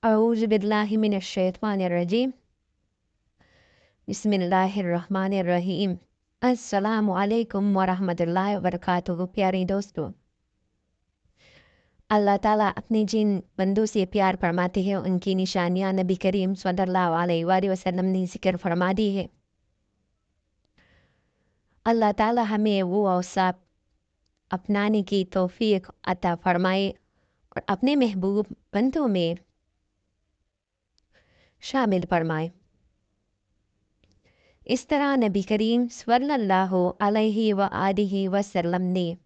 अऊज़ु बिल्लाहि मिनश्शैतानिर्रजीम। बिस्मिल्लाहिर्रहमानिर्रहीम। अस्सलामु अलैकुम वरहमतुल्लाहि वबरकातुहू। प्यारे दोस्तों, अल्लाह ताला अपने जिन बंदों से प्यार फरमाते हैं उनकी निशानियाँ नबी करीम सल्लल्लाहु अलैहि वसल्लम ने जिक्र फरमा दी है। अल्लाह ताला हमें वो औसाफ अपनाने की तौफीक अता फरमाए और अपने महबूब बंदों में शामिल फरमाए। इस तरह नबी करीम सल्लल्लाहु अलैहि आलिहि वसल्लम ने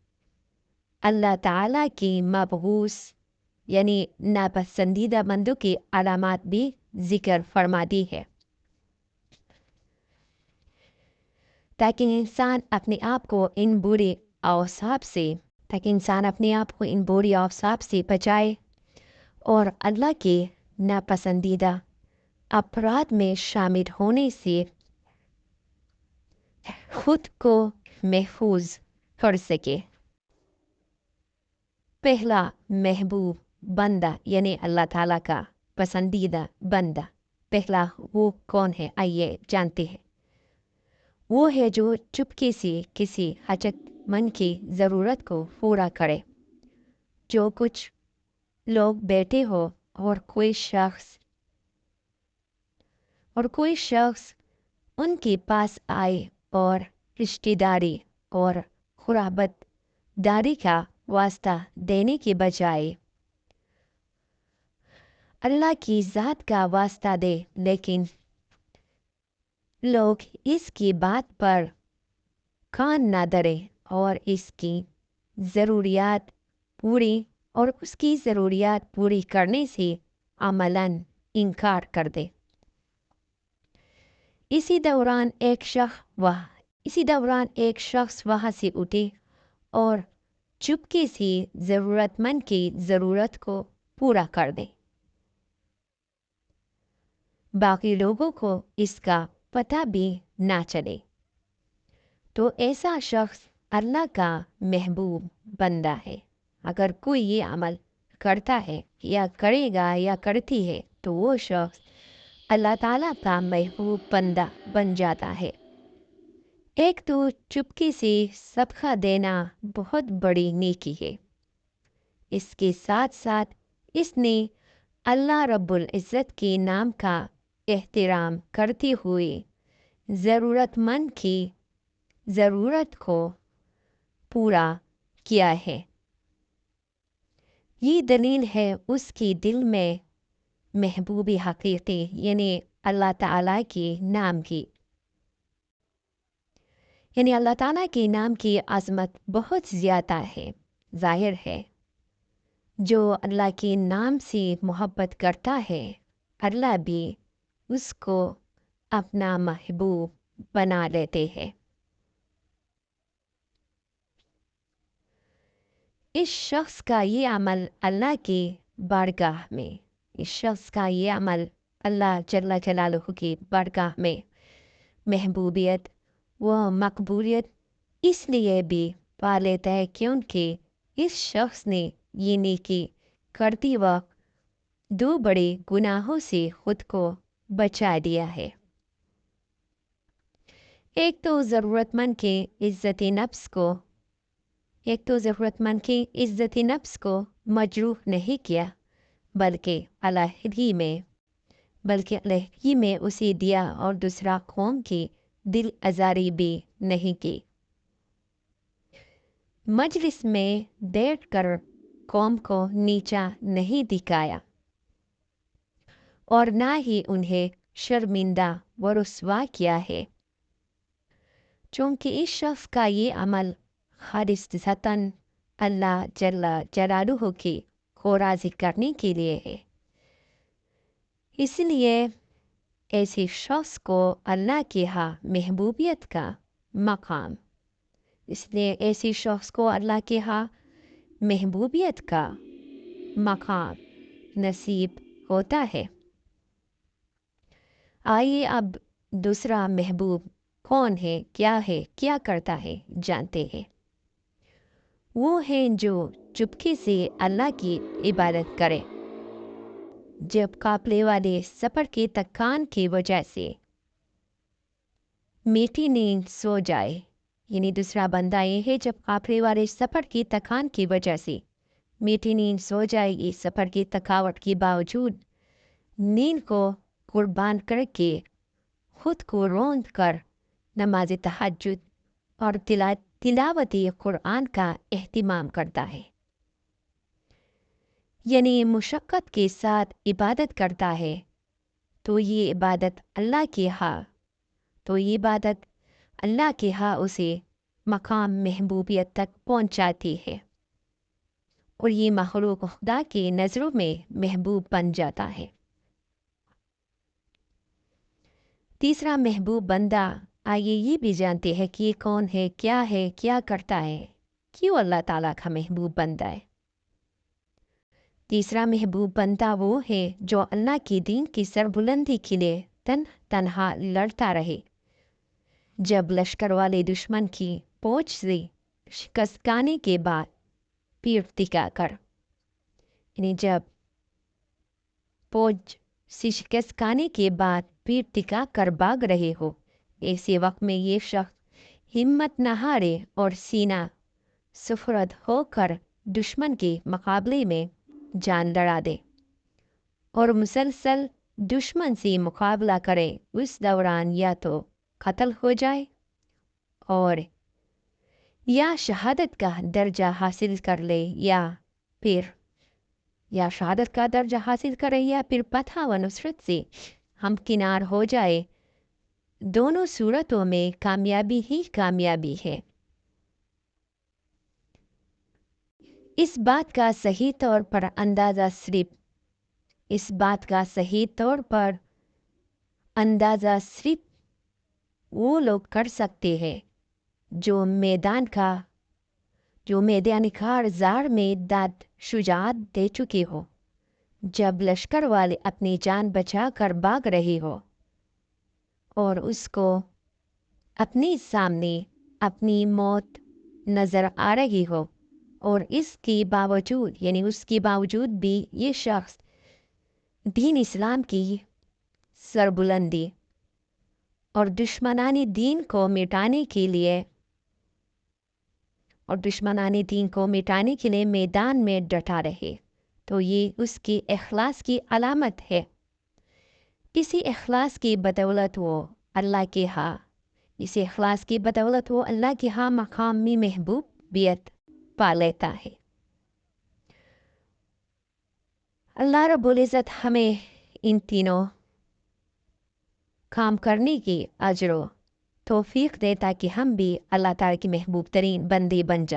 अल्लाह ताला की मबऊस यानी नापसंदीदा बंदों की अलामात भी जिक्र फरमा दी है, ताकि इंसान अपने आप को इन बुरे औसाफ से बचाए और अल्लाह के नापसंदीदा अपराध में शामिल होने से खुद को महफूज कर सके। पहला महबूब बंदा यानी अल्लाह ताला का पसंदीदा बंदा, पहला वो कौन है, आइए जानते हैं। वो है जो चुपके से किसी हजतमंद की ज़रूरत को पूरा करे। जो कुछ लोग बैठे हो और कोई शख्स उनके पास आए और रिश्तेदारी और खुराबतदारी का वास्ता देने के बजाय अल्लाह की ज़ात का वास्ता दे, लेकिन लोग इसकी बात पर कान न धरें और उसकी ज़रूरियात पूरी करने से अमलन इनकार कर दे। इसी दौरान एक शख्स वहाँ से उठे और चुपके से ज़रूरतमंद की ज़रूरत को पूरा कर दे। बाकी लोगों को इसका पता भी ना चले, तो ऐसा शख्स अल्लाह का महबूब बंदा है। अगर कोई ये अमल करता है या करेगा या करती है तो वो शख्स अल्लाह ताला का महबूब बंदा बन जाता है। एक तो चुपके से सदका देना बहुत बड़ी नेकी है। इसके साथ साथ इसने अल्लाह रब्बुल इज़्ज़त के नाम का एहतराम करते हुए ज़रूरतमंद की ज़रूरत को पूरा किया है। ये दलील है उसके दिल में महबूबी हकीकी यानी अल्लाह ताला के नाम की अल्लाह ताला के नाम की अज़मत बहुत ज़्यादा है। ज़ाहिर है जो अल्लाह के नाम से मोहब्बत करता है अल्लाह भी उसको अपना महबूब बना लेते हैं। इस शख्स का ये अमल अल्लाह की बारगाह में अल्लाह जल्ल जलालुहु की बारगाह में महबूबियत व मकबूलियत इसलिए भी पा लेता है क्योंकि इस शख्स ने ये नेकी करती वक्त दो बड़े गुनाहों से खुद को बचा दिया है। एक तो ज़रूरतमंद की इज़्ज़त नफ्स को मजरूह नहीं किया, बल्कि अलहदी में उसे दिया और दूसरा कौम की दिल आज़ारी भी नहीं की। मजलिस में बैठ कर कौम को नीचा नहीं दिखाया और ना ही उन्हें शर्मिंदा व रुस्वा किया है, चूँकि इस शख्स का ये अमल खालिसतन अल्लाह जल्ल जलालुहु को राज़ी करने के लिए है। इसलिए ऐसे शख्स को अल्लाह के यहाँ महबूबियत का मकाम नसीब होता है। आइए अब दूसरा महबूब कौन है, क्या करता है जानते हैं। वो है जो चुपके से अल्लाह की इबादत करे। जब काफले वाले सफ़र की थकान की वजह से मीठी नींद सो जाए, यानी दूसरा बंदा ये है जब काफले वाले सफ़र की थकान की वजह से मीठी नींद सो जाएगी, सफ़र की थकावट के बावजूद नींद को कुर्बान करके खुद को रोंद कर नमाज तहज्जुद और तिलावती कुरान का एहतिमाम करता है, यानी मुशक्क़त के साथ इबादत करता है, तो ये इबादत अल्लाह के यहाँ उसे मकाम महबूबियत तक पहुँचाती है और ये मखलूक खुदा की नज़रों में महबूब बन जाता है। तीसरा महबूब बंदा, आइए ये भी जानते हैं कि ये कौन है, क्या करता है, क्यों अल्लाह ताला का महबूब बंदा है। तीसरा महबूब बंदा वो है जो अल्लाह की दीन की सरबुलंदी के लिए तन्हा लड़ता रहे। जब लश्कर वाले दुश्मन की पहुंच से शिकस्त खाने के बाद पीठ दिखाकर, यानी जब पहुंच से शिकस्त खाने के बाद पीठ दिखाकर भाग रहे हो, ऐसे वक्त में ये शख्स हिम्मत न हारे और सीना सुफरद होकर दुश्मन के मुकाबले में जान लड़ा दे और मुसलसल दुश्मन से मुकाबला करे। उस दौरान या तो कत्ल हो जाए और या शहादत का दर्जा हासिल कर ले, या शहादत का दर्जा हासिल करे या फिर फतह व नुसरत से हमकिनार हो जाए। दोनों सूरतों में कामयाबी ही कामयाबी है। इस बात का सही तौर पर अंदाज़ा सिर्फ वो लोग कर सकते हैं जो मैदान कार में दाद शुजात दे चुके हो। जब लश्कर वाले अपनी जान बचा कर भाग रहे हो और उसको अपने सामने अपनी मौत नज़र आ रही हो और उसके बावजूद भी ये शख्स दीन इस्लाम की सरबुलंदी और दुश्मनानी दीन को मिटाने के लिए मैदान में डटा रहे, तो ये उसके इखलास की अलामत है। इसी इखलास की बदौलत वो अल्लाह के हाँ मकामी महबूबियत पा लेता है। अल्लाह रब्बुल इज़्ज़त हमें इन तीनों काम करने की अजर तौफीक दे ताकि हम भी अल्लाह ताला की महबूब तरीन बंदे बन जाएं।